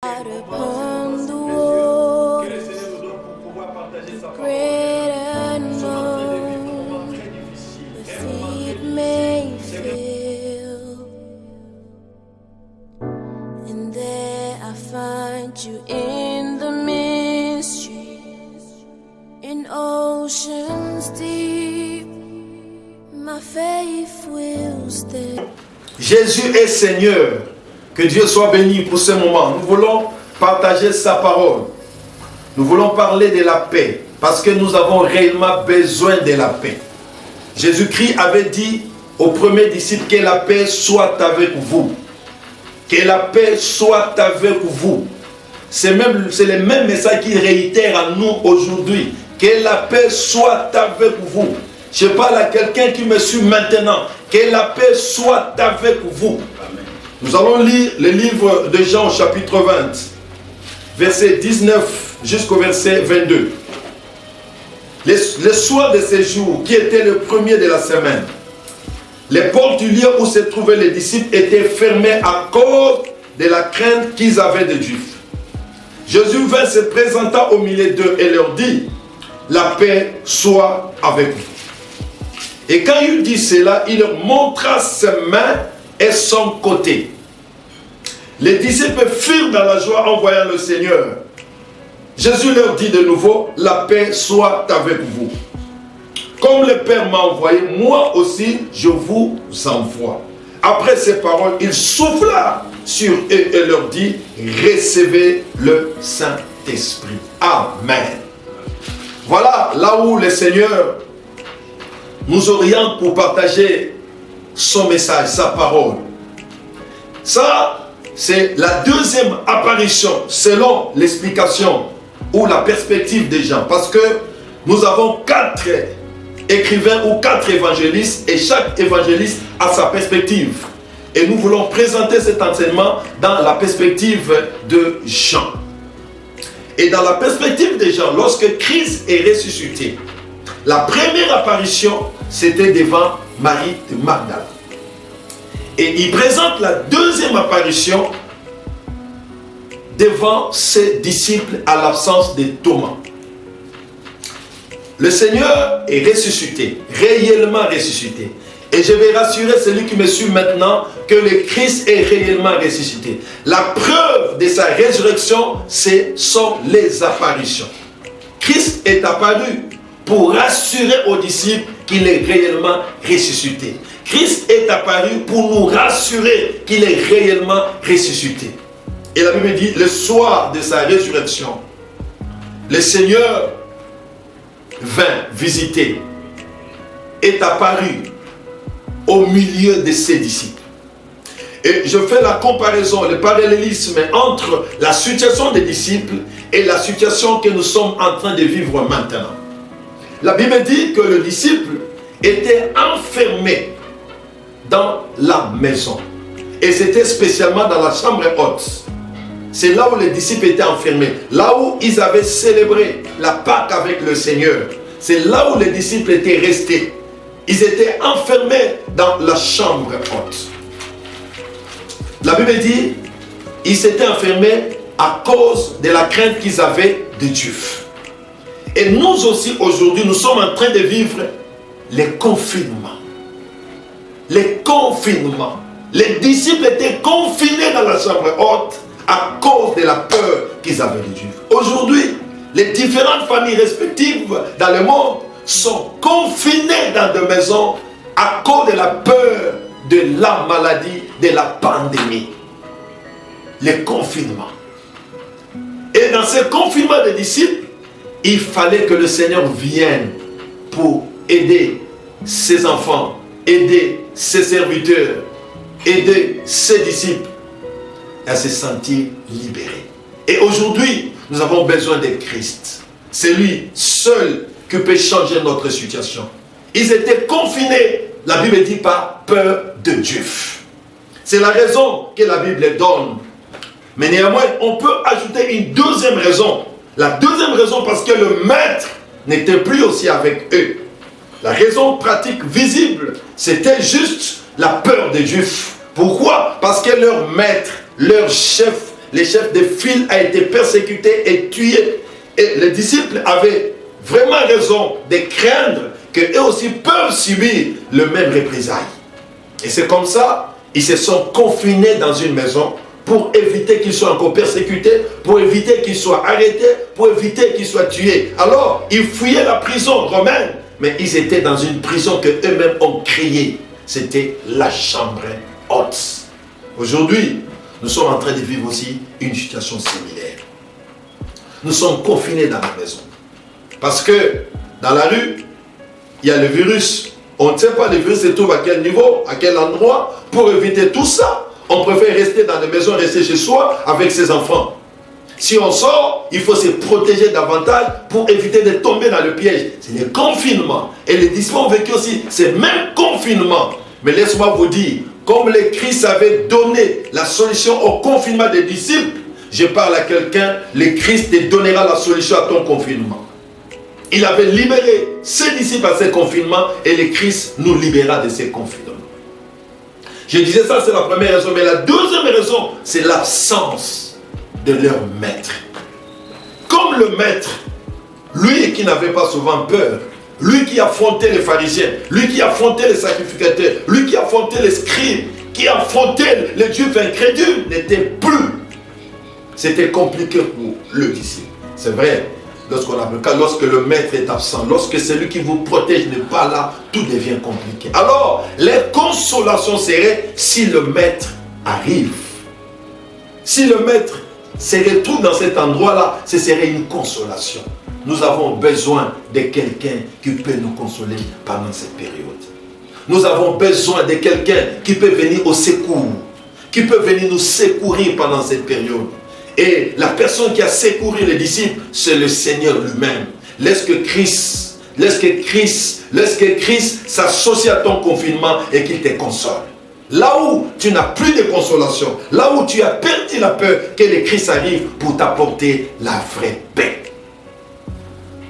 Out upon the waters, the great unknown, the feet may fail, and there I find you in the mystery, in oceans deep, my faith will stand. Jésus est Seigneur. Que Dieu soit béni pour ce moment. Nous voulons partager sa parole. Nous voulons parler de la paix. Parce que nous avons réellement besoin de la paix. Jésus-Christ avait dit aux premiers disciples que la paix soit avec vous. Que la paix soit avec vous. C'est le même message qu'il réitère à nous aujourd'hui. Que la paix soit avec vous. Je parle à quelqu'un qui me suit maintenant. Que la paix soit avec vous. Nous allons lire le livre de Jean, chapitre 20, verset 19 jusqu'au verset 22. Le soir de ce jour, qui était le premier de la semaine, les portes du lieu où se trouvaient les disciples étaient fermées à cause de la crainte qu'ils avaient des Juifs. Jésus vint se présenter au milieu d'eux et leur dit, « La paix soit avec vous. » Et quand il dit cela, il leur montra ses mains et son côté. Les disciples firent dans la joie en voyant le Seigneur. Jésus leur dit de nouveau, la paix soit avec vous. Comme le Père m'a envoyé, moi aussi je vous envoie. Après ces paroles, il souffla sur eux et leur dit, recevez le Saint-Esprit. Amen. Voilà là où le Seigneur nous oriente pour partager son message, sa parole. Ça, c'est la deuxième apparition selon l'explication ou la perspective des gens. Parce que nous avons 4 écrivains ou 4 évangélistes et chaque évangéliste a sa perspective. Et nous voulons présenter cet enseignement dans la perspective de Jean. Et dans la perspective de Jean, lorsque Christ est ressuscité, la première apparition, c'était devant Marie de Magdala. Et il présente la deuxième apparition devant ses disciples à l'absence de Thomas. Le Seigneur est ressuscité, réellement ressuscité. Et je vais rassurer celui qui me suit maintenant que le Christ est réellement ressuscité. La preuve de sa résurrection, ce sont les apparitions. Christ est apparu pour rassurer aux disciples qu'il est réellement ressuscité. Christ est apparu pour nous rassurer qu'il est réellement ressuscité. Et la Bible dit, le soir de sa résurrection, le Seigneur vint visiter, est apparu au milieu de ses disciples. Et je fais la comparaison, le parallélisme entre la situation des disciples et la situation que nous sommes en train de vivre maintenant. La Bible dit que le disciple était enfermé dans la maison. Et c'était spécialement dans la chambre haute. C'est là où les disciples étaient enfermés. Là où ils avaient célébré la Pâque avec le Seigneur. C'est là où les disciples étaient restés. Ils étaient enfermés dans la chambre haute. La Bible dit, ils s'étaient enfermés à cause de la crainte qu'ils avaient des Juifs. Et nous aussi aujourd'hui, nous sommes en train de vivre les confinements. Les confinements. Les disciples étaient confinés dans la chambre haute à cause de la peur qu'ils avaient des Juifs. Aujourd'hui, les différentes familles respectives dans le monde sont confinées dans des maisons à cause de la peur de la maladie, de la pandémie. Les confinements. Et dans ce confinement des disciples, il fallait que le Seigneur vienne pour aider ses enfants, aider ses serviteurs, aider ses disciples à se sentir libérés. Et aujourd'hui, nous avons besoin de Christ. C'est lui seul qui peut changer notre situation. Ils étaient confinés, la Bible dit, par peur de Juifs. C'est la raison que la Bible donne. Mais néanmoins, on peut ajouter une deuxième raison. La deuxième raison, parce que le maître n'était plus aussi avec eux. La raison pratique visible, c'était juste la peur des Juifs. Pourquoi? Parce que leur maître, leur chef le chef de file a été persécuté et tué. Et les disciples avaient vraiment raison de craindre qu'eux aussi peuvent subir le même représailles. Et c'est comme ça, ils se sont confinés dans une maison pour éviter qu'ils soient encore persécutés, pour éviter qu'ils soient arrêtés, pour éviter qu'ils soient tués. Alors, ils fuyaient la prison romaine, mais ils étaient dans une prison que eux-mêmes ont créée. C'était la chambre haute. Aujourd'hui, nous sommes en train de vivre aussi une situation similaire. Nous sommes confinés dans la maison. Parce que dans la rue, il y a le virus. On ne sait pas le virus se trouve à quel niveau, à quel endroit. Pour éviter tout ça, on préfère rester dans la maison, rester chez soi avec ses enfants. Si on sort, il faut se protéger davantage pour éviter de tomber dans le piège. C'est le confinement. Et les disciples ont vécu aussi ce même confinement. Mais laisse-moi vous dire, comme le Christ avait donné la solution au confinement des disciples, je parle à quelqu'un, le Christ te donnera la solution à ton confinement. Il avait libéré ses disciples à ces confinements et le Christ nous libérera de ces confinements. Je disais ça, c'est la première raison. Mais la deuxième raison, c'est l'absence de leur maître. Comme le maître, lui qui n'avait pas souvent peur, lui qui affrontait les pharisiens, lui qui affrontait les sacrificateurs, lui qui affrontait les scribes, qui affrontait les juifs incrédules, n'était plus. C'était compliqué pour le disciple. C'est vrai, lorsque le maître est absent, lorsque celui qui vous protège n'est pas là, tout devient compliqué. Alors, les consolations seraient si le maître arrive. Si le maître se retrouve dans cet endroit-là, ce serait une consolation. Nous avons besoin de quelqu'un qui peut nous consoler pendant cette période. Nous avons besoin de quelqu'un qui peut venir au secours, qui peut venir nous secourir pendant cette période. Et la personne qui a secouru les disciples, c'est le Seigneur lui-même. Laisse que Christ s'associe à ton confinement et qu'il te console. Là où tu n'as plus de consolation, là où tu as perdu la peur, que le Christ arrive pour t'apporter la vraie paix.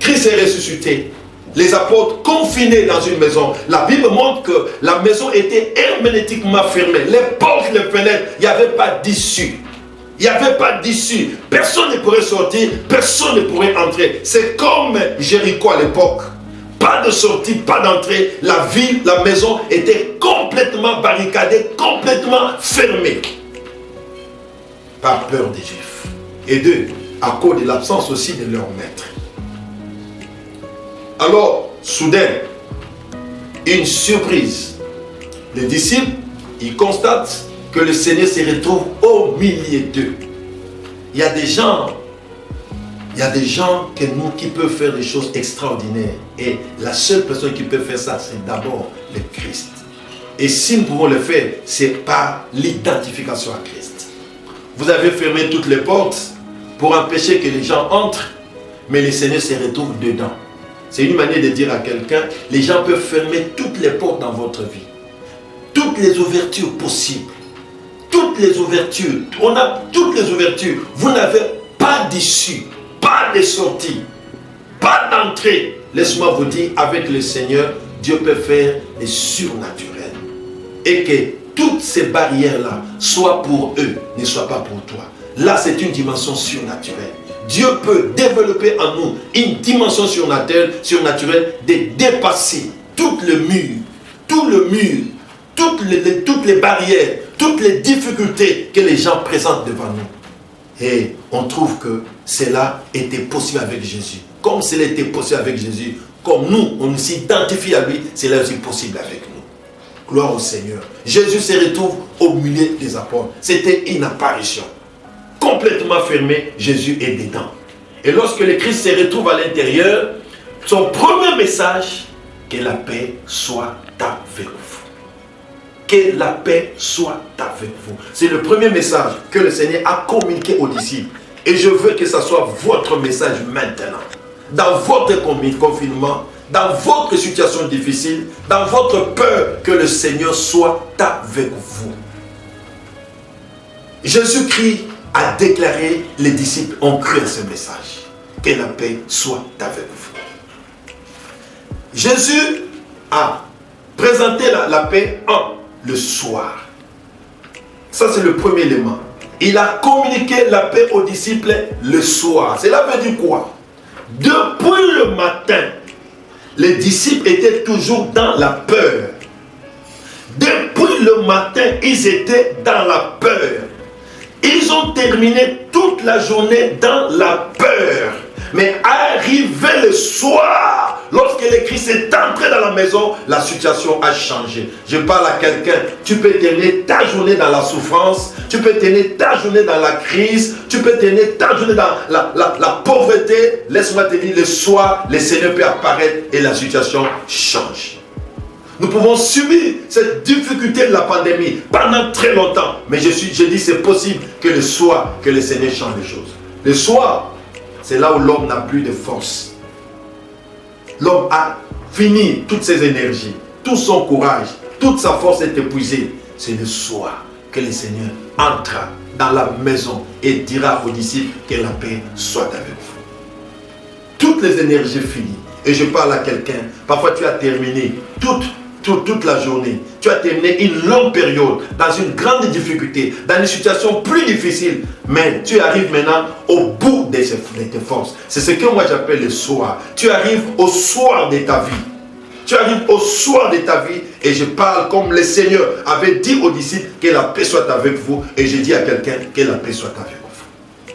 Christ est ressuscité. Les apôtres confinés dans une maison. La Bible montre que la maison était hermétiquement fermée. Les portes, les fenêtres, il n'y avait pas d'issue. Il n'y avait pas d'issue. Personne ne pourrait sortir, personne ne pourrait entrer. C'est comme Jéricho à l'époque. Pas de sortie, pas d'entrée. La ville, la maison était complètement barricadée, complètement fermée. Par peur des Juifs. Et deux, à cause de l'absence aussi de leur maître. Alors, soudain, une surprise. Les disciples, ils constatent que le Seigneur se retrouve au milieu d'eux. Il y a des gens que nous qui peuvent faire des choses extraordinaires. Et la seule personne qui peut faire ça, c'est d'abord le Christ. Et si nous pouvons le faire, c'est par l'identification à Christ. Vous avez fermé toutes les portes pour empêcher que les gens entrent, mais le Seigneur se retrouve dedans. C'est une manière de dire à quelqu'un, les gens peuvent fermer toutes les portes dans votre vie. Toutes les ouvertures possibles. Toutes les ouvertures. On a toutes les ouvertures. Vous n'avez pas d'issue, pas de sortie, pas d'entrée. Laisse-moi vous dire, avec le Seigneur, Dieu peut faire des surnaturels. Et que toutes ces barrières-là, soient pour eux, ne soient pas pour toi. Là, c'est une dimension surnaturelle. Dieu peut développer en nous une dimension surnaturelle de dépasser tout le mur, toutes les barrières, toutes les difficultés que les gens présentent devant nous. Et on trouve que cela était possible avec Jésus. Comme cela était possible avec Jésus, comme nous, on s'identifie à lui, cela est aussi possible avec nous. Gloire au Seigneur. Jésus se retrouve au milieu des apôtres. C'était une apparition. Complètement fermé, Jésus est dedans. Et lorsque le Christ se retrouve à l'intérieur, son premier message, que la paix soit avec vous. Que la paix soit avec vous. C'est le premier message que le Seigneur a communiqué aux disciples. Et je veux que ce soit votre message maintenant. Dans votre confinement, dans votre situation difficile, dans votre peur, que le Seigneur soit avec vous. Jésus-Christ a déclaré, les disciples ont cru à ce message. Que la paix soit avec vous. Jésus a présenté la paix le soir. Ça, c'est le premier élément. il a communiqué la paix aux disciples le soir. Cela veut dire quoi? Depuis le matin, les disciples étaient toujours dans la peur. Depuis le matin, ils étaient dans la peur. Ils ont terminé toute la journée dans la peur. Mais arrivé le soir, lorsque le Christ est entré dans la maison, la situation a changé. Je parle à quelqu'un, tu peux tenir ta journée dans la souffrance, tu peux tenir ta journée dans la crise, tu peux tenir ta journée dans la pauvreté. Laisse-moi te dire, le soir, le Seigneur peut apparaître et la situation change. Nous pouvons subir cette difficulté de la pandémie pendant très longtemps. Mais je dis c'est possible que le soir, que le Seigneur change les choses. Le soir, c'est là où l'homme n'a plus de force. L'homme a fini toutes ses énergies, tout son courage, toute sa force est épuisée. C'est le soir que le Seigneur entra dans la maison et dira aux disciples que la paix soit avec vous. Toutes les énergies finies. Et je parle à quelqu'un, parfois tu as terminé toute la journée. Tu as terminé une longue période dans une grande difficulté, dans une situation plus difficile. Mais tu arrives maintenant au bout de tes forces. C'est ce que moi j'appelle le soir. Tu arrives au soir de ta vie. Tu arrives au soir de ta vie et je parle comme le Seigneur avait dit aux disciples que la paix soit avec vous. Et je dis à quelqu'un que la paix soit avec vous.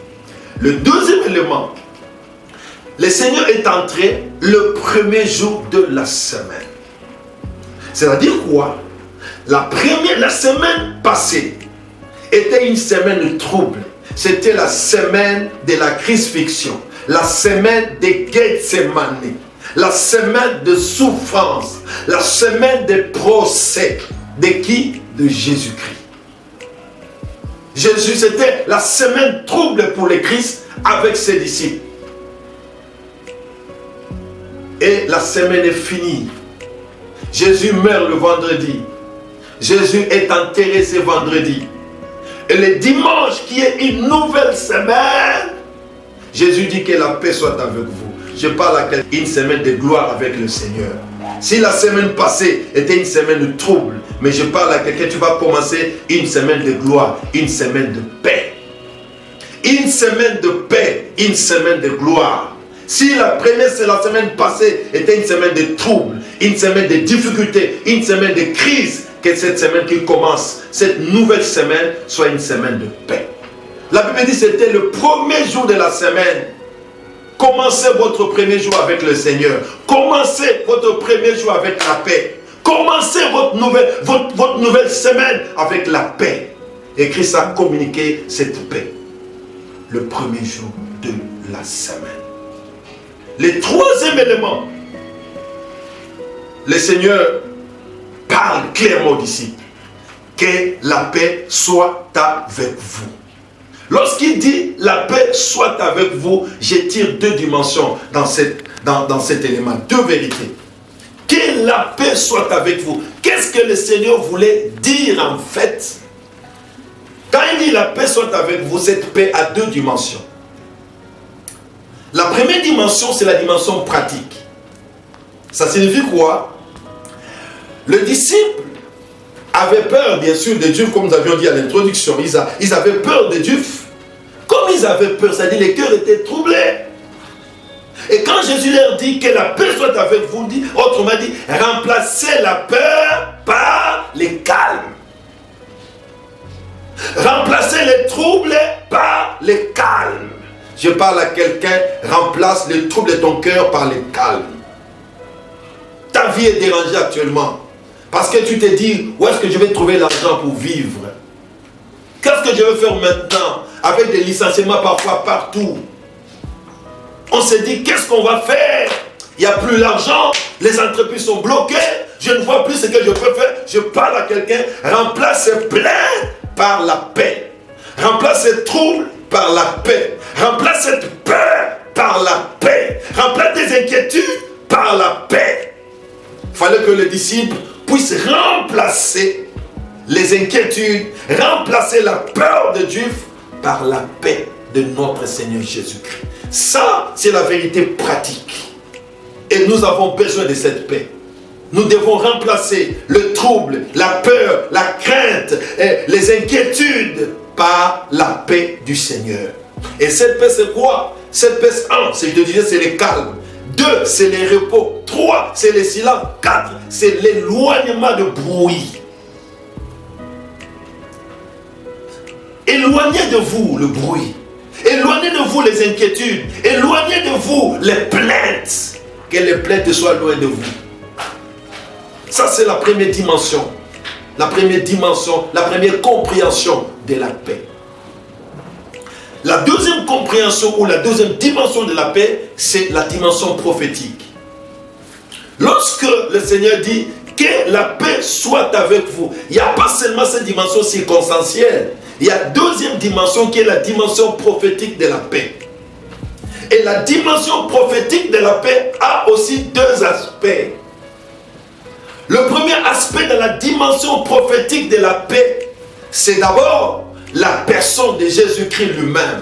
Le deuxième élément, le Seigneur est entré le premier jour de la semaine. C'est-à-dire quoi? La semaine passée était une semaine trouble. C'était la semaine de la crucifixion, la semaine de Gethsemane, la semaine de souffrance, la semaine de procès. De qui? De Jésus-Christ. Jésus, c'était la semaine trouble pour le Christ avec ses disciples. Et la semaine est finie. Jésus meurt le vendredi. Jésus est enterré ce vendredi. Et le dimanche, qui est une nouvelle semaine, Jésus dit que la paix soit avec vous. Je parle à quelqu'un, une semaine de gloire avec le Seigneur. Si la semaine passée était une semaine de trouble, mais je parle à quelqu'un, tu vas commencer une semaine de gloire, une semaine de paix. Une semaine de paix, une semaine de gloire. Si la semaine passée était une semaine de trouble, une semaine de difficulté, une semaine de crise, que cette semaine qui commence, cette nouvelle semaine, soit une semaine de paix. La Bible dit que c'était le premier jour de la semaine. Commencez votre premier jour avec le Seigneur. Commencez votre premier jour avec la paix. Commencez votre nouvelle semaine avec la paix. Et Christ a communiqué cette paix le premier jour de la semaine. Le troisième élément, le Seigneur parle clairement aux disciples. Que la paix soit avec vous. Lorsqu'il dit la paix soit avec vous, je tire deux dimensions dans cet élément, deux vérités. Que la paix soit avec vous. Qu'est-ce que le Seigneur voulait dire en fait? Quand il dit la paix soit avec vous, cette paix a deux dimensions. La première dimension, c'est la dimension pratique. Ça signifie quoi? Le disciple avait peur, bien sûr, de Dieu, comme nous avions dit à l'introduction. Ils avaient peur de Dieu. Comme ils avaient peur, c'est-à-dire les cœurs étaient troublés. Et quand Jésus leur dit que la paix soit avec vous, autrement dit, remplacez la peur par le calme. Remplacez les troubles par le calme. Je parle à quelqu'un, remplace les troubles de ton cœur par le calme. Ta vie est dérangée actuellement. Parce que tu te dis, où est-ce que je vais trouver l'argent pour vivre? Qu'est-ce que je vais faire maintenant? Avec des licenciements parfois partout. On se dit, qu'est-ce qu'on va faire? Il n'y a plus l'argent, les entreprises sont bloquées, je ne vois plus ce que je peux faire. Je parle à quelqu'un, remplace ces plaintes par la paix. Remplace ces troubles par la paix. Remplace cette peur par la paix. Remplace tes inquiétudes par la paix. Il fallait que les disciples puissent remplacer les inquiétudes, remplacer la peur de Dieu par la paix de notre Seigneur Jésus-Christ. Ça, c'est la vérité pratique. Et nous avons besoin de cette paix. Nous devons remplacer le trouble, la peur, la crainte, les inquiétudes par la paix du Seigneur. Et cette paix, c'est quoi? Cette paix, 1, je te disais, c'est le calme. 2, c'est le repos. 3, c'est le silence. 4, c'est l'éloignement de bruit. Éloignez de vous le bruit. Éloignez de vous les inquiétudes. Éloignez de vous les plaintes. Que les plaintes soient loin de vous. Ça, c'est la première dimension. La première dimension, la première compréhension de la paix. La deuxième compréhension ou la deuxième dimension de la paix, c'est la dimension prophétique. Lorsque le Seigneur dit que la paix soit avec vous, il n'y a pas seulement cette dimension circonstancielle, il y a deuxième dimension qui est la dimension prophétique de la paix. Et la dimension prophétique de la paix a aussi deux aspects. Le premier aspect de la dimension prophétique de la paix, c'est d'abord la personne de Jésus-Christ lui-même.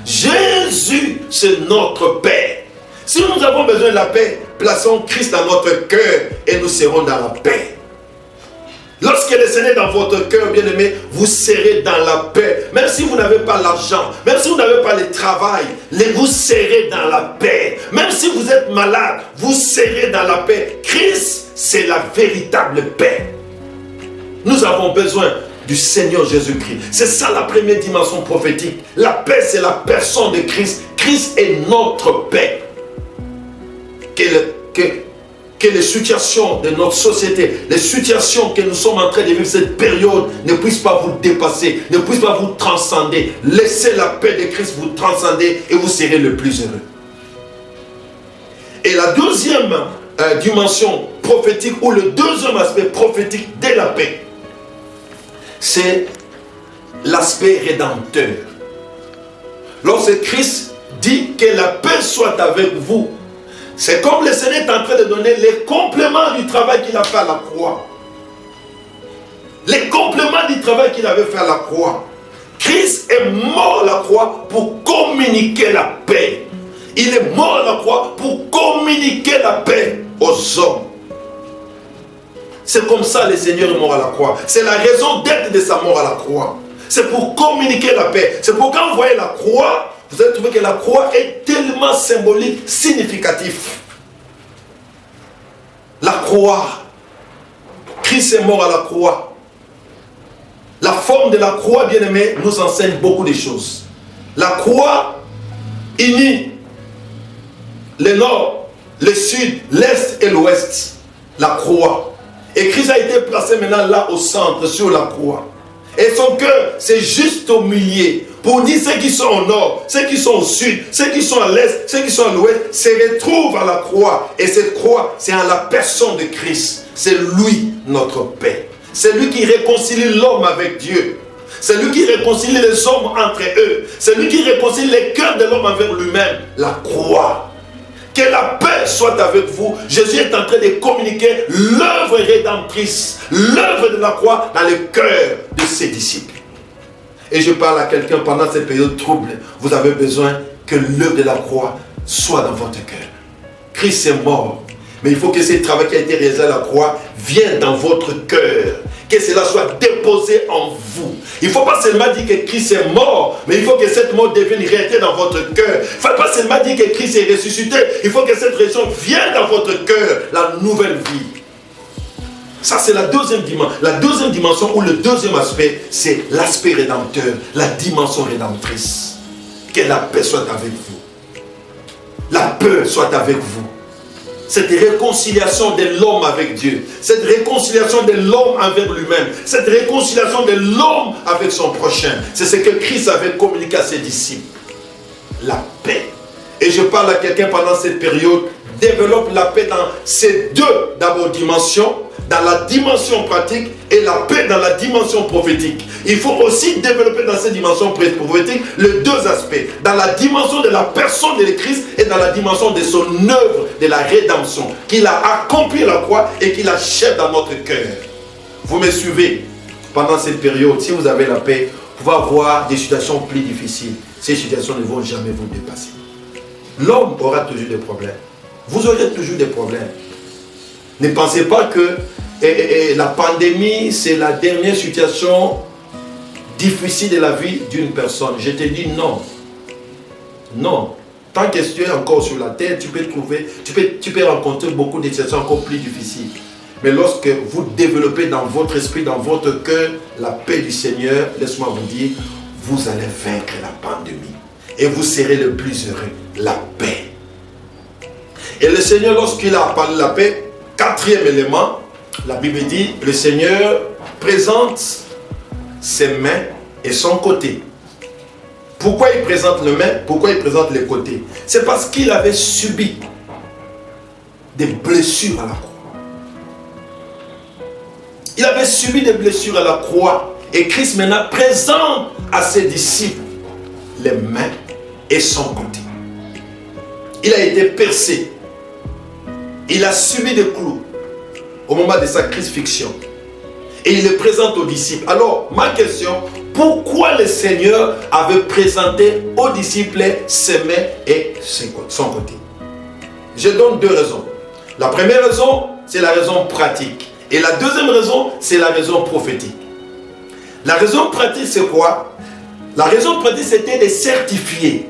Jésus, c'est notre paix. Si nous avons besoin de la paix, plaçons Christ dans notre cœur et nous serons dans la paix. Lorsque le Seigneur est dans votre cœur, bien-aimé, vous serez dans la paix. Même si vous n'avez pas l'argent, même si vous n'avez pas le travail, vous serez dans la paix. Même si vous êtes malade, vous serez dans la paix. Christ, c'est la véritable paix. Nous avons besoin du Seigneur Jésus-Christ. C'est ça la première dimension prophétique. La paix, c'est la personne de Christ. Christ est notre paix. Que les situations de notre société, les situations que nous sommes en train de vivre cette période ne puissent pas vous dépasser, ne puissent pas vous transcender. Laissez la paix de Christ vous transcender et vous serez le plus heureux. Et la deuxième dimension prophétique ou le deuxième aspect prophétique de la paix, c'est l'aspect rédempteur. Lorsque Christ dit que la paix soit avec vous, c'est comme le Seigneur est en train de donner les compléments du travail qu'il a fait à la croix. Les compléments du travail qu'il avait fait à la croix. Christ est mort à la croix pour communiquer la paix. Il est mort à la croix pour communiquer la paix aux hommes. C'est comme ça que le Seigneur est mort à la croix. C'est la raison d'être de sa mort à la croix. C'est pour communiquer la paix. C'est pour quand vous voyez la croix, vous allez trouver que la croix est tellement symbolique, significatif. La croix. Christ est mort à la croix. La forme de la croix, bien aimé, nous enseigne beaucoup de choses. La croix unit le nord, le sud, l'est et l'ouest. La croix. Et Christ a été placé maintenant là au centre, sur la croix. Et son cœur, c'est juste au milieu. Pour dire ceux qui sont au nord, ceux qui sont au sud, ceux qui sont à l'est, ceux qui sont à l'ouest, se retrouvent à la croix. Et cette croix, c'est en la personne de Christ. C'est lui, notre paix. C'est lui qui réconcilie l'homme avec Dieu. C'est lui qui réconcilie les hommes entre eux. C'est lui qui réconcilie les cœurs de l'homme avec lui-même. La croix. Que la paix soit avec vous. Jésus est en train de communiquer l'œuvre rédemptrice, l'œuvre de la croix dans le cœur de ses disciples. Et je parle à quelqu'un pendant cette période trouble. Vous avez besoin que l'œuvre de la croix soit dans votre cœur. Christ est mort. Mais il faut que ce travail qui a été réalisé à la croix vienne dans votre cœur. Que cela soit déposé en vous. Il ne faut pas seulement dire que Christ est mort, mais il faut que cette mort devienne réalité dans votre cœur. Il ne faut pas seulement dire que Christ est ressuscité, il faut que cette résurrection vienne dans votre cœur, la nouvelle vie. Ça, c'est la deuxième dimension. La deuxième dimension ou le deuxième aspect, c'est l'aspect rédempteur, la dimension rédemptrice. Que la paix soit avec vous. La paix soit avec vous. Cette réconciliation de l'homme avec Dieu, cette réconciliation de l'homme avec lui-même, cette réconciliation de l'homme avec son prochain, c'est ce que Christ avait communiqué à ses disciples. La paix. Et je parle à quelqu'un pendant cette période, développe la paix dans ces deux d'abord dimensions, dans la dimension pratique et la paix dans la dimension prophétique. Il faut aussi développer dans cette dimension prophétique les deux aspects. Dans la dimension de la personne de Christ et dans la dimension de son œuvre de la rédemption. Qu'il a accompli la croix et qu'il achève dans notre cœur. Vous me suivez pendant cette période. Si vous avez la paix, vous pouvez avoir des situations plus difficiles. Ces situations ne vont jamais vous dépasser. L'homme aura toujours des problèmes. Vous aurez toujours des problèmes. Ne pensez pas que la pandémie, c'est la dernière situation difficiles de la vie d'une personne. Je te dis non. Non. Tant que tu es encore sur la terre, tu peux rencontrer beaucoup de situations encore plus difficiles. Mais lorsque vous développez dans votre esprit, dans votre cœur, la paix du Seigneur, laisse-moi vous dire, vous allez vaincre la pandémie. Et vous serez le plus heureux. La paix. Et le Seigneur, lorsqu'il a parlé de la paix, quatrième élément, la Bible dit, le Seigneur présente ses mains et son côté. Pourquoi il présente les mains? Pourquoi il présente les côtés? C'est parce qu'il avait subi des blessures à la croix. Il avait subi des blessures à la croix. Et Christ maintenant présente à ses disciples les mains et son côté. Il a été percé. Il a subi des clous au moment de sa crucifixion. Et il le présente aux disciples. Alors, ma question, pourquoi le Seigneur avait présenté aux disciples ses mains et son côté? Je donne deux raisons. La première raison, c'est la raison pratique. Et la deuxième raison, c'est la raison prophétique. La raison pratique, c'est quoi? La raison pratique, c'était de certifier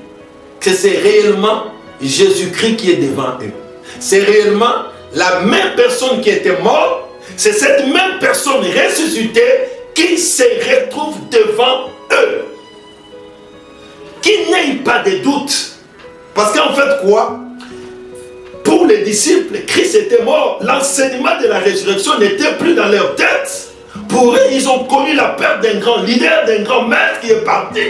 que c'est réellement Jésus-Christ qui est devant eux. C'est réellement la même personne qui était morte. C'est cette même personne ressuscitée qui se retrouve devant eux. Qu'il n'ait pas de doute. Parce qu'en fait quoi? Pour les disciples, Christ était mort. L'enseignement de la résurrection n'était plus dans leur tête. Pour eux, ils ont connu la perte d'un grand leader, d'un grand maître qui est parti.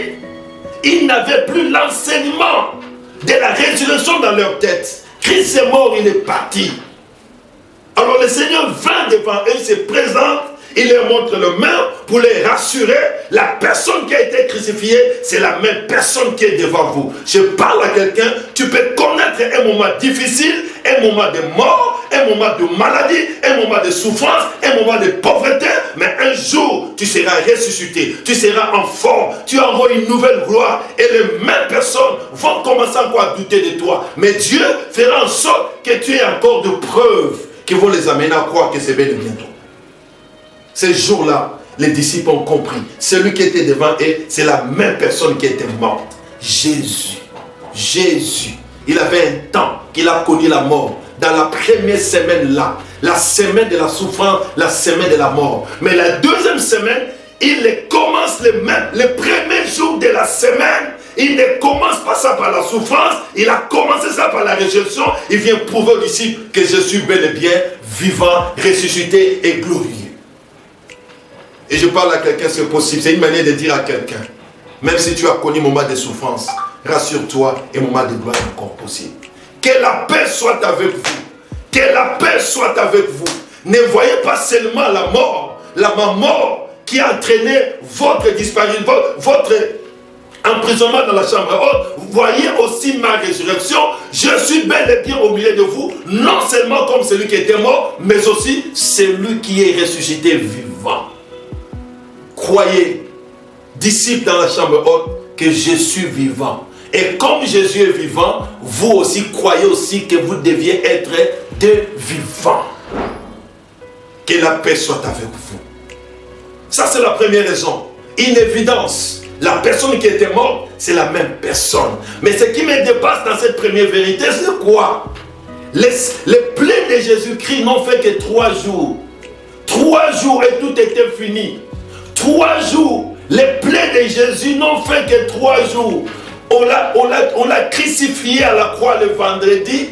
Ils n'avaient plus l'enseignement de la résurrection dans leur tête. Christ est mort, il est parti. Alors le Seigneur vint devant eux, il se présente, il leur montre le main pour les rassurer. La personne qui a été crucifiée, c'est la même personne qui est devant vous. Je parle à quelqu'un, tu peux connaître un moment difficile, un moment de mort, un moment de maladie, un moment de souffrance, un moment de pauvreté, mais un jour, tu seras ressuscité, tu seras en forme, tu auras une nouvelle gloire et les mêmes personnes vont commencer encore à douter de toi. Mais Dieu fera en sorte que tu aies encore de preuves qui vont les amener à croire que c'est bel et bientôt. Ces jours-là, les disciples ont compris. Celui qui était devant eux, c'est la même personne qui était morte. Jésus. Jésus. Il avait un temps qu'il a connu la mort. Dans la première semaine là, la semaine de la souffrance, la semaine de la mort. Mais la deuxième semaine, il commence le premier jour de la semaine. Il ne commence pas ça par la souffrance, il a commencé ça par la résurrection. Il vient prouver aux disciples que je suis bel et bien vivant, ressuscité et glorieux. Et je parle à quelqu'un, c'est possible. C'est une manière de dire à quelqu'un, même si tu as connu un moment de souffrance, rassure-toi, un moment de gloire est encore possible. Que la paix soit avec vous. Que la paix soit avec vous. Ne voyez pas seulement la mort qui a entraîné votre disparition, votre emprisonnement dans la chambre haute. Voyez aussi ma résurrection. Je suis bel et bien au milieu de vous, non seulement comme celui qui était mort, mais aussi celui qui est ressuscité vivant. Croyez, disciples dans la chambre haute, que je suis vivant. Et comme Jésus est vivant, vous aussi croyez aussi que vous deviez être des vivants. Que la paix soit avec vous. Ça, c'est la première raison. Une évidence. La personne qui était morte, c'est la même personne. Mais ce qui me dépasse dans cette première vérité, c'est quoi? Les plaies de Jésus-Christ n'ont fait que 3 jours. 3 jours et tout était fini. 3 jours. Les plaies de Jésus n'ont fait que 3 jours. On l'a crucifié à la croix le vendredi.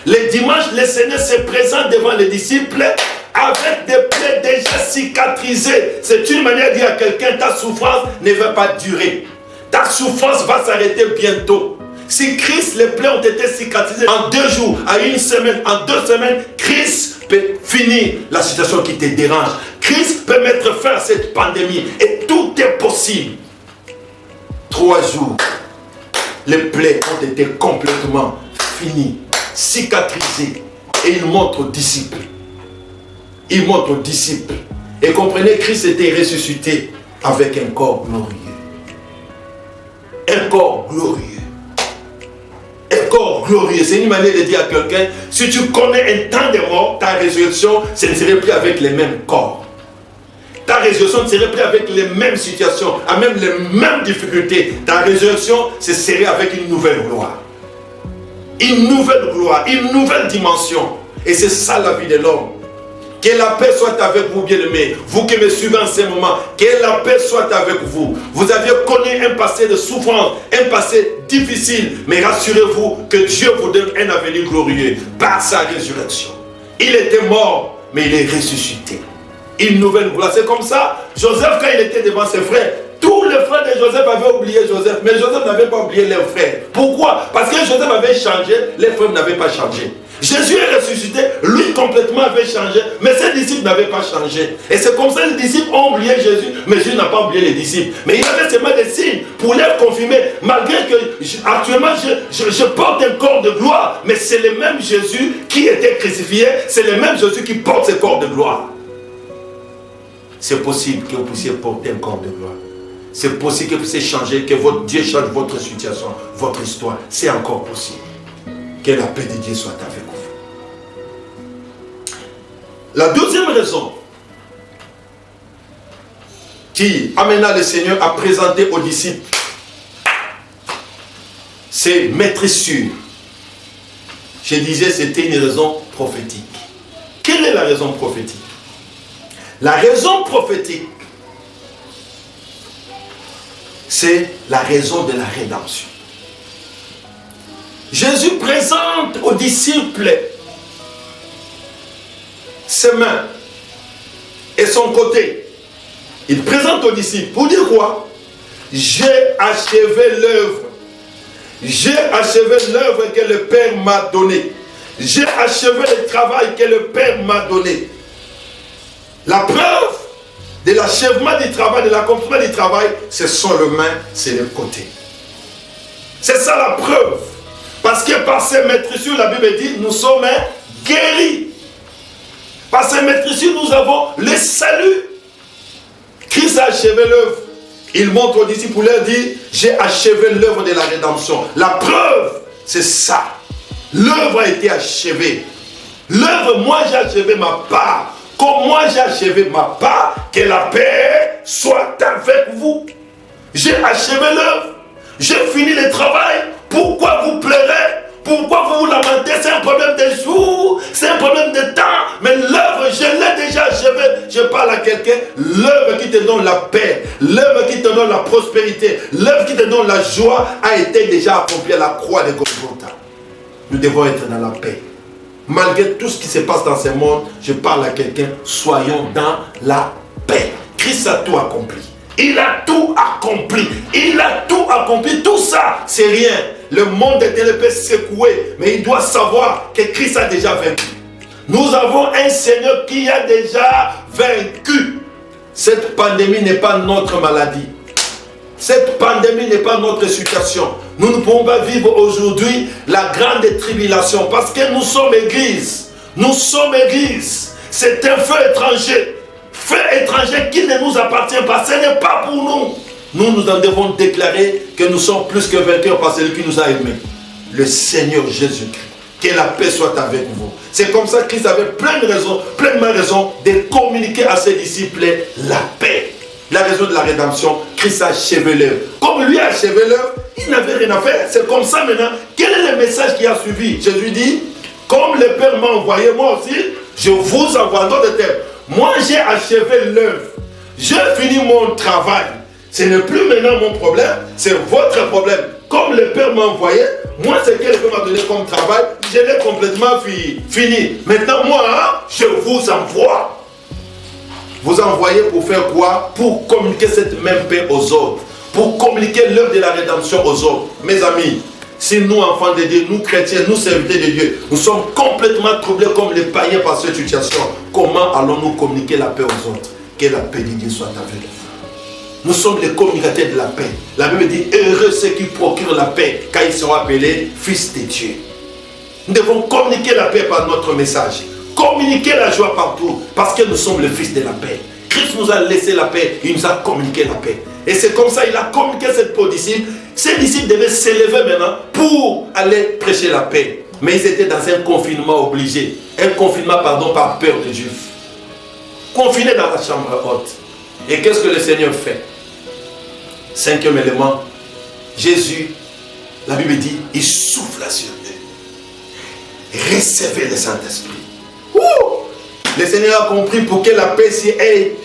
Le dimanche, le Seigneur se présente devant les disciples avec des plaies déjà cicatrisées. C'est une manière de dire à quelqu'un, ta souffrance ne va pas durer. Ta souffrance va s'arrêter bientôt. Si Christ, les plaies ont été cicatrisées en 2 jours, en 1 semaine, en 2 semaines, Christ peut finir la situation qui te dérange. Christ peut mettre fin à cette pandémie. Et tout est possible. 3 jours. Les plaies ont été complètement finies, cicatrisées. Et il montre aux disciples. Il montre aux disciples. Et comprenez, Christ était ressuscité avec un corps glorieux. Un corps glorieux. Un corps glorieux. C'est une manière de dire à quelqu'un, si tu connais un temps de mort, ta résurrection, ce ne serait plus avec les mêmes corps. Ta ta résurrection ne serait plus avec les mêmes situations, à même les mêmes difficultés. Ta résurrection, ce serait avec une nouvelle gloire. Une nouvelle gloire, une nouvelle dimension. Et c'est ça la vie de l'homme. Que la paix soit avec vous, bien-aimés. Vous qui me suivez en ce moment, que la paix soit avec vous. Vous aviez connu un passé de souffrance, un passé difficile. Mais rassurez-vous que Dieu vous donne un avenir glorieux par sa résurrection. Il était mort, mais il est ressuscité. Une nouvelle gloire. C'est comme ça, Joseph, quand il était devant ses frères, tous les frères de Joseph avaient oublié Joseph, mais Joseph n'avait pas oublié leurs frères. Pourquoi? Parce que Joseph avait changé, les frères n'avaient pas changé. Jésus est ressuscité, lui complètement avait changé, mais ses disciples n'avaient pas changé. Et c'est comme ça que les disciples ont oublié Jésus, mais Jésus n'a pas oublié les disciples. Mais il avait seulement des signes pour les confirmer, malgré que actuellement je porte un corps de gloire, mais c'est le même Jésus qui était crucifié, c'est le même Jésus qui porte ce corps de gloire. C'est possible que vous puissiez porter un corps de gloire. C'est possible que vous puissiez changer, que votre Dieu change votre situation, votre histoire. C'est encore possible. Que la paix de Dieu soit avec vous. La deuxième raison qui amena le Seigneur à présenter aux disciples, c'est maîtrise sûre. Je disais, c'était une raison prophétique. Quelle est la raison prophétique? La raison prophétique, c'est la raison de la rédemption. Jésus présente aux disciples ses mains et son côté. Il présente aux disciples pour dire quoi? J'ai achevé l'œuvre. J'ai achevé l'œuvre que le Père m'a donnée. J'ai achevé le travail que le Père m'a donné. La preuve de l'achèvement du travail, de l'accomplissement du travail, ce sont les mains, c'est le côté. C'est ça la preuve. Parce que par ces maîtrisures, la Bible dit, nous sommes guéris. Par ces maîtrisures, nous avons le salut. Christ a achevé l'œuvre. Il montre aux disciples pour leur dire, j'ai achevé l'œuvre de la rédemption. La preuve, c'est ça. L'œuvre a été achevée. L'œuvre, moi j'ai achevé ma part. Comme moi j'ai achevé ma part, que la paix soit avec vous. J'ai achevé l'œuvre. J'ai fini le travail. Pourquoi vous pleurez? Pourquoi vous vous lamentez? C'est un problème de jour, c'est un problème de temps. Mais l'œuvre, je l'ai déjà achevée. Je parle à quelqu'un. L'œuvre qui te donne la paix, l'œuvre qui te donne la prospérité, l'œuvre qui te donne la joie a été déjà accomplie à la croix de Golgotha. Nous devons être dans la paix. Malgré tout ce qui se passe dans ce monde, je parle à quelqu'un, soyons dans la paix. Christ a tout accompli. Il a tout accompli. Il a tout accompli. Tout ça, c'est rien. Le monde est un peu secoué, mais il doit savoir que Christ a déjà vaincu. Nous avons un Seigneur qui a déjà vaincu. Cette pandémie n'est pas notre maladie. Cette pandémie n'est pas notre situation. Nous ne pouvons pas vivre aujourd'hui la grande tribulation parce que nous sommes église. Nous sommes église. C'est un feu étranger. Feu étranger qui ne nous appartient pas. Ce n'est pas pour nous. Nous en devons déclarer que nous sommes plus que vainqueurs par celui qui nous a aimés. Le Seigneur Jésus-Christ. Que la paix soit avec vous. C'est comme ça que Christ avait pleinement raison de communiquer à ses disciples la paix. La raison de la rédemption, Christ a achevé l'œuvre. Comme lui a achevé l'œuvre, il n'avait rien à faire. C'est comme ça maintenant. Quel est le message qui a suivi? Jésus dit, comme le Père m'a envoyé, moi aussi, je vous envoie. En d'autres termes, moi j'ai achevé l'œuvre. J'ai fini mon travail. Ce n'est plus maintenant mon problème, c'est votre problème. Comme le Père m'a envoyé, moi ce que le Père m'a donné comme travail, je l'ai complètement fini. Maintenant moi, je vous envoie. Vous envoyez pour faire quoi? Pour communiquer cette même paix aux autres. Pour communiquer l'œuvre de la rédemption aux autres. Mes amis, si nous, enfants de Dieu, nous chrétiens, nous serviteurs de Dieu, nous sommes complètement troublés comme les païens par cette situation, comment allons-nous communiquer la paix aux autres? Que la paix de Dieu soit avec vous. Nous sommes les communicateurs de la paix. La Bible dit, heureux ceux qui procurent la paix, car ils seront appelés fils de Dieu. Nous devons communiquer la paix par notre message. Communiquer la joie partout, parce que nous sommes le fils de la paix. Christ nous a laissé la paix, il nous a communiqué la paix. Et c'est comme ça, il a communiqué cette paix aux disciples. Ces disciples devaient s'élever maintenant pour aller prêcher la paix. Mais ils étaient dans un confinement obligé. Un confinement, par peur des Juifs. Confinés dans la chambre haute. Et qu'est-ce que le Seigneur fait? Cinquième élément, Jésus, la Bible dit, il souffle sur eux. Recevez le Saint-Esprit. Le Seigneur a compris pour que la paix ait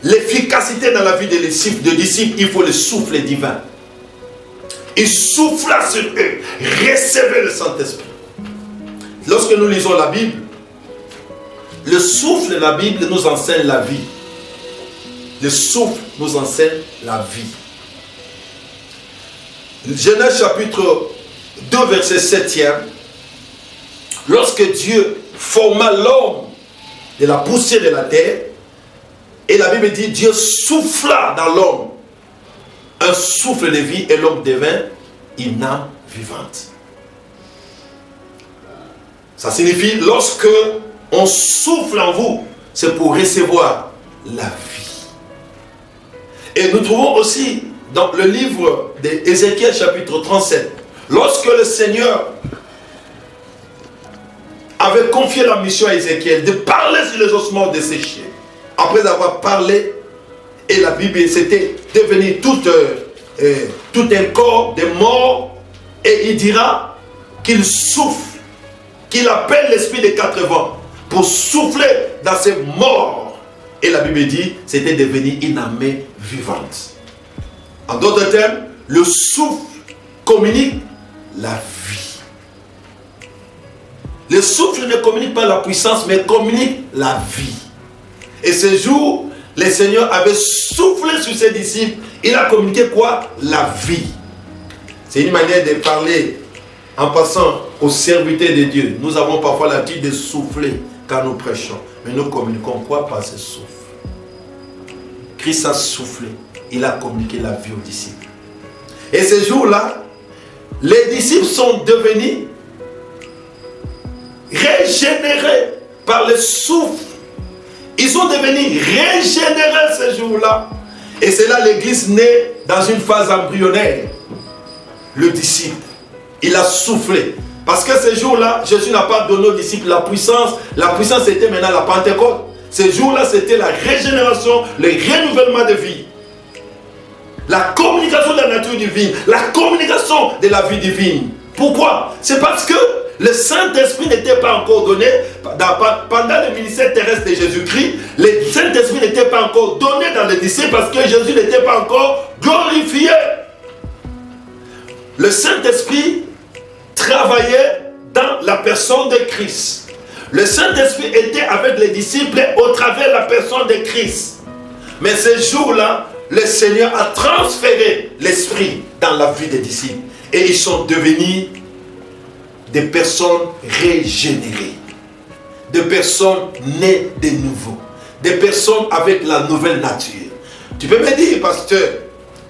l'efficacité dans la vie des disciples, il faut le souffle divin. Il souffla sur eux. Recevez le Saint-Esprit. Lorsque nous lisons la Bible, le souffle de la Bible nous enseigne la vie. Le souffle nous enseigne la vie. Genèse chapitre 2 verset 7e. Lorsque Dieu forma l'homme de la poussière de la terre, et la Bible dit Dieu souffla dans l'homme un souffle de vie et l'homme devint une âme vivante. Ça signifie lorsque on souffle en vous, c'est pour recevoir la vie. Et nous trouvons aussi dans le livre d'Ézéchiel chapitre 37, lorsque le Seigneur avait confié la mission à Ézéchiel de parler sur les ossements desséchés, après avoir parlé, et la Bible c'était devenu tout un corps de morts, et il dira qu'il souffle, qu'il appelle l'esprit des quatre vents pour souffler dans ces morts. Et la Bible dit c'était devenu une armée vivante. En d'autres termes, le souffle communique la vie. Le souffle ne communique pas la puissance, mais communique la vie. Et ce jour, le Seigneur avait soufflé sur ses disciples. Il a communiqué quoi? La vie. C'est une manière de parler en passant aux serviteurs de Dieu. Nous avons parfois l'habitude de souffler quand nous prêchons. Mais nous communiquons quoi par ce souffle? Christ a soufflé. Il a communiqué la vie aux disciples. Et ce jour-là, les disciples sont devenus régénérés par le souffle. Ils sont devenus régénérés ce jour-là. Et c'est là l'église née dans une phase embryonnaire. Le disciple, il a soufflé. Parce que ce jour-là, Jésus n'a pas donné aux disciples la puissance. La puissance était maintenant la Pentecôte. Ce jour-là, c'était la régénération, le renouvellement de vie. La communication de la nature divine, la communication de la vie divine. Pourquoi? C'est parce que le Saint-Esprit n'était pas encore donné pendant le ministère terrestre de Jésus-Christ. Le Saint-Esprit n'était pas encore donné dans les disciples parce que Jésus n'était pas encore glorifié. Le Saint-Esprit travaillait dans la personne de Christ. Le Saint-Esprit était avec les disciples au travers de la personne de Christ. Mais ce jour-là, le Seigneur a transféré l'Esprit dans la vie des disciples. Et ils sont devenus des personnes régénérées. Des personnes nées de nouveau. Des personnes avec la nouvelle nature. Tu peux me dire, pasteur,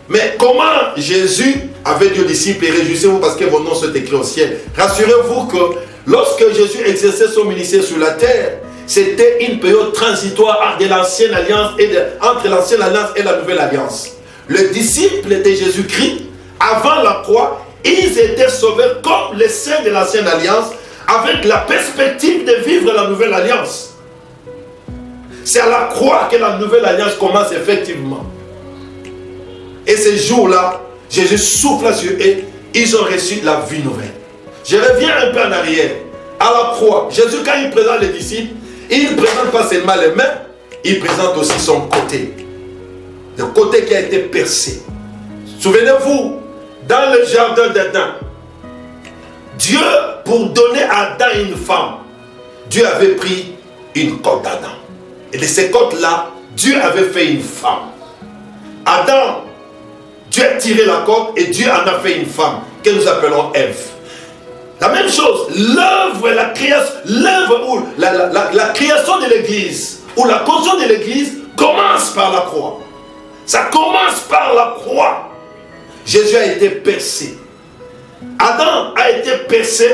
mais comment Jésus avait dit aux disciples, et réjouissez-vous parce que vos noms sont écrits au ciel. Rassurez-vous que lorsque Jésus exerçait son ministère sur la terre, c'était une période transitoire de l'ancienne alliance entre l'ancienne alliance et la nouvelle alliance. Les disciples de Jésus-Christ, avant la croix, ils étaient sauvés comme les saints de l'ancienne alliance, avec la perspective de vivre la nouvelle alliance. C'est à la croix que la nouvelle alliance commence effectivement. Et ce jour-là, Jésus souffle sur eux, ils ont reçu la vie nouvelle. Je reviens un peu en arrière. À la croix, Jésus, quand il présente les disciples, il ne présente pas seulement les mains, il présente aussi son côté. Le côté qui a été percé. Souvenez-vous, dans le jardin d'Éden, Dieu, pour donner à Adam une femme, Dieu avait pris une côte d'Adam. Et de ces côtes-là, Dieu avait fait une femme. Adam, Dieu a tiré la côte et Dieu en a fait une femme, que nous appelons Ève. La même chose, l'œuvre, la création, l'œuvre ou la création de l'église, ou la construction de l'église, commence par la croix. Ça commence par la croix. Jésus a été percé. Adam a été percé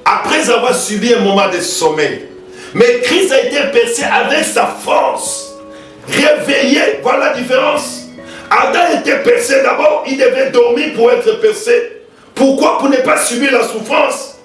après avoir subi un moment de sommeil. Mais Christ a été percé avec sa force. Réveillé, voilà la différence. Adam était percé d'abord, il devait dormir pour être percé. Pourquoi? Pour ne pas subir la souffrance.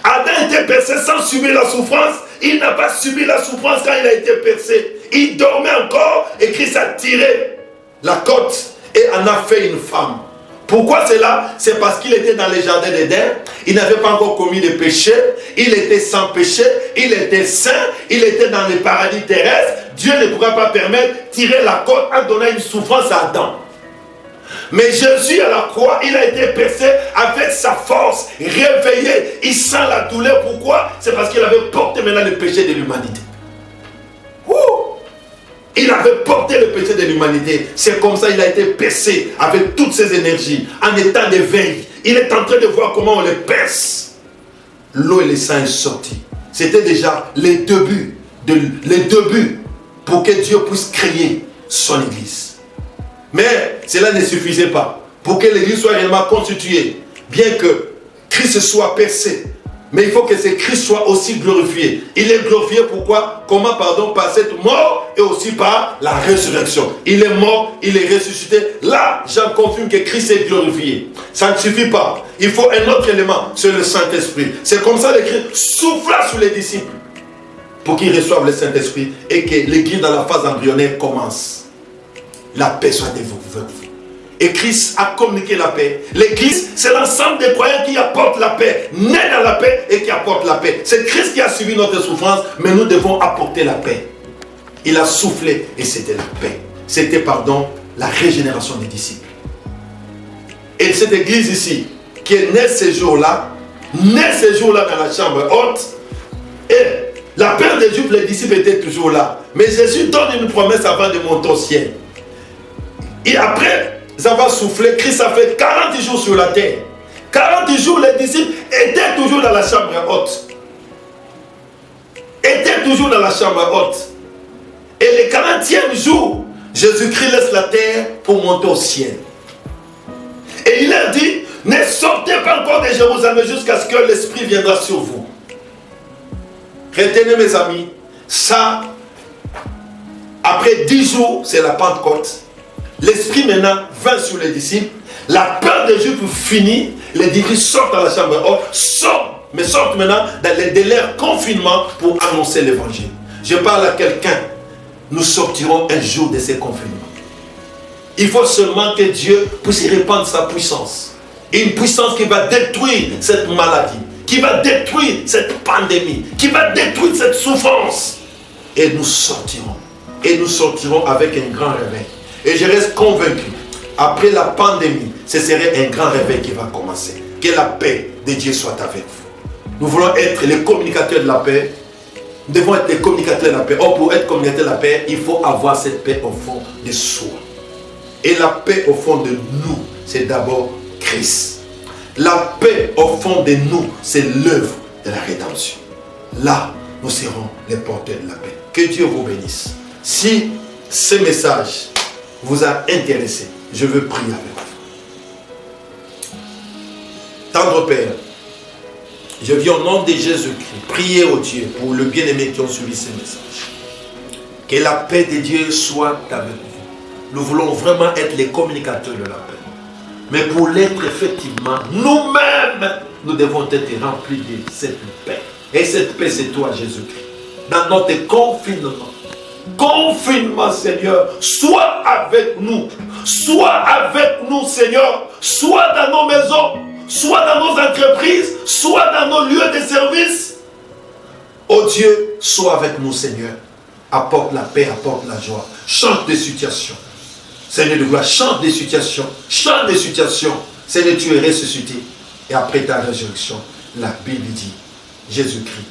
Adam était percé sans subir la souffrance. Il n'a pas subi la souffrance quand il a été percé. Il dormait encore et Christ a tiré la côte et en a fait une femme. Pourquoi cela? C'est parce qu'il était dans les jardins d'Éden, il n'avait pas encore commis de péché, il était sans péché, il était saint, il était dans le paradis terrestre. Dieu ne pourra pas permettre de tirer la côte en donnant une souffrance à Adam. Mais Jésus à la croix, il a été percé avec sa force, réveillé, il sent la douleur. Pourquoi? C'est parce qu'il avait porté maintenant le péché de l'humanité. Il avait porté le péché de l'humanité. C'est comme ça qu'il a été percé avec toutes ses énergies, en état de veille. Il est en train de voir comment on le perce. L'eau et le sang est sorti. C'était déjà les débuts pour que Dieu puisse créer son église. Mais cela ne suffisait pas. Pour que l'église soit réellement constituée, bien que Christ soit percé, mais il faut que ce Christ soit aussi glorifié. Il est glorifié pourquoi? Comment, pardon? Par cette mort et aussi par la résurrection. Il est mort, il est ressuscité. Là, j'en confirme que Christ est glorifié. Ça ne suffit pas. Il faut un autre élément, c'est le Saint-Esprit. C'est comme ça que Christ souffla sur les disciples pour qu'ils reçoivent le Saint-Esprit et que l'église dans la phase embryonnaire commence. La paix soit avec vous. Et Christ a communiqué la paix. L'église, c'est l'ensemble des croyants qui apportent la paix, nés dans la paix et qui apportent la paix. C'est Christ qui a suivi notre souffrance, mais nous devons apporter la paix. Il a soufflé et c'était la paix. C'était, pardon, la régénération des disciples. Et cette église ici, qui est née ces jours-là dans la chambre haute, et la paix des Juifs, les disciples étaient toujours là. Mais Jésus donne une promesse avant de monter au ciel. Et après avoir soufflé, Christ a fait 40 jours sur la terre. 40 jours, les disciples étaient toujours dans la chambre haute. Et le 40e jour, Jésus-Christ laisse la terre pour monter au ciel. Et il leur dit, ne sortez pas encore de Jérusalem jusqu'à ce que l'Esprit viendra sur vous. Retenez mes amis, ça, après 10 jours, c'est la Pentecôte. L'Esprit maintenant vint sur les disciples. La peur des Juifs finit. Les disciples sortent dans la chambre haute. Sortent maintenant dans les délais confinement pour annoncer l'évangile. Je parle à quelqu'un. Nous sortirons un jour de ces confinements. Il faut seulement que Dieu puisse répandre sa puissance. Une puissance qui va détruire cette maladie, qui va détruire cette pandémie, qui va détruire cette souffrance. Et nous sortirons. Et nous sortirons avec un grand réveil. Et je reste convaincu, après la pandémie, ce serait un grand réveil qui va commencer. Que la paix de Dieu soit avec vous. Nous voulons être les communicateurs de la paix. Nous devons être les communicateurs de la paix. Or, pour être communicateur de la paix, il faut avoir cette paix au fond de soi. Et la paix au fond de nous, c'est d'abord Christ. La paix au fond de nous, c'est l'œuvre de la rédemption. Là, nous serons les porteurs de la paix. Que Dieu vous bénisse. Si ce message vous a intéressé, je veux prier avec vous. Tendre Père, je viens au nom de Jésus-Christ prier au Dieu pour le bien-aimé qui ont suivi ce message. Que la paix de Dieu soit avec vous. Nous voulons vraiment être les communicateurs de la paix. Mais pour l'être effectivement, nous-mêmes, nous devons être remplis de cette paix. Et cette paix, c'est toi, Jésus-Christ. Dans notre confinement, Seigneur, sois avec nous, Seigneur, soit dans nos maisons, soit dans nos entreprises, soit dans nos lieux de service. Oh Dieu, sois avec nous, Seigneur. Apporte la paix, apporte la joie. Change des situations. Seigneur de gloire, change des situations. Change des situations. Seigneur, tu es ressuscité. Et après ta résurrection, la Bible dit, Jésus-Christ